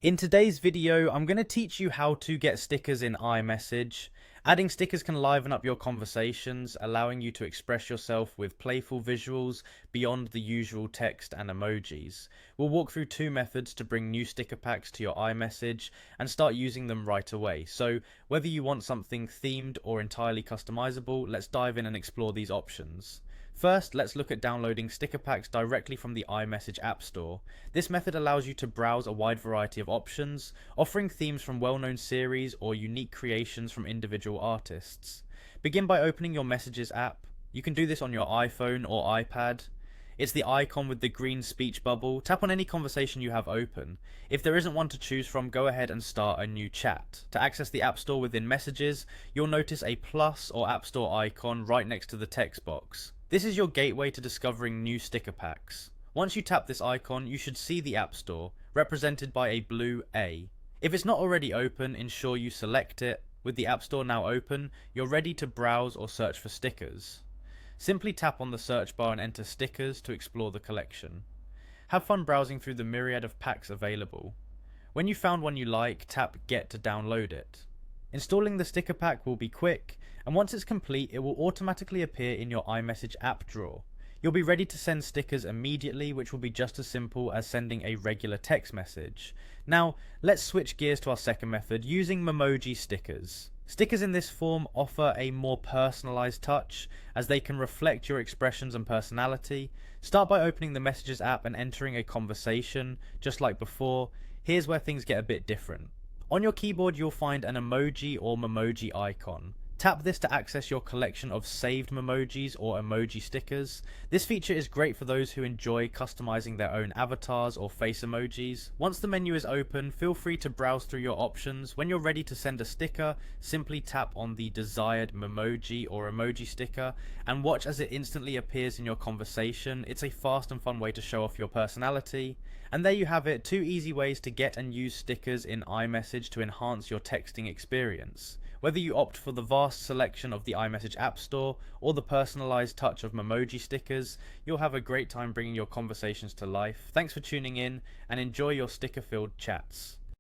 In today's video, I'm going to teach you how to get stickers in iMessage. Adding stickers can liven up your conversations, allowing you to express yourself with playful visuals beyond the usual text and emojis. We'll walk through two methods to bring new sticker packs to your iMessage and start using them right away. So whether you want something themed or entirely customizable, let's dive in and explore these options. First, let's look at downloading sticker packs directly from the iMessage App Store. This method allows you to browse a wide variety of options, offering themes from well-known series or unique creations from individual artists. Begin by opening your Messages app. You can do this on your iPhone or iPad. It's the icon with the green speech bubble. Tap on any conversation you have open. If there isn't one to choose from, go ahead and start a new chat. To access the App Store within Messages, you'll notice a plus or App Store icon right next to the text box. This is your gateway to discovering new sticker packs. Once you tap this icon, you should see the App Store, represented by a blue A. If it's not already open, ensure you select it. With the App Store now open, you're ready to browse or search for stickers. Simply tap on the search bar and enter stickers to explore the collection. Have fun browsing through the myriad of packs available. When you found one you like, tap Get to download it. Installing the sticker pack will be quick, and once it's complete, it will automatically appear in your iMessage app drawer. You'll be ready to send stickers immediately, which will be just as simple as sending a regular text message. Now, let's switch gears to our second method, using Memoji stickers. Stickers in this form offer a more personalized touch, as they can reflect your expressions and personality. Start by opening the Messages app and entering a conversation, just like before. Here's where things get a bit different. On your keyboard, you'll find an emoji or memoji icon. Tap this to access your collection of saved memojis or emoji stickers. This feature is great for those who enjoy customizing their own avatars or face emojis. Once the menu is open, feel free to browse through your options. When you're ready to send a sticker, simply tap on the desired memoji or emoji sticker and watch as it instantly appears in your conversation. It's a fast and fun way to show off your personality. And there you have it, two easy ways to get and use stickers in iMessage to enhance your texting experience. Whether you opt for the vast selection of the iMessage App Store or the personalized touch of Memoji stickers, you'll have a great time bringing your conversations to life. Thanks for tuning in and enjoy your sticker-filled chats.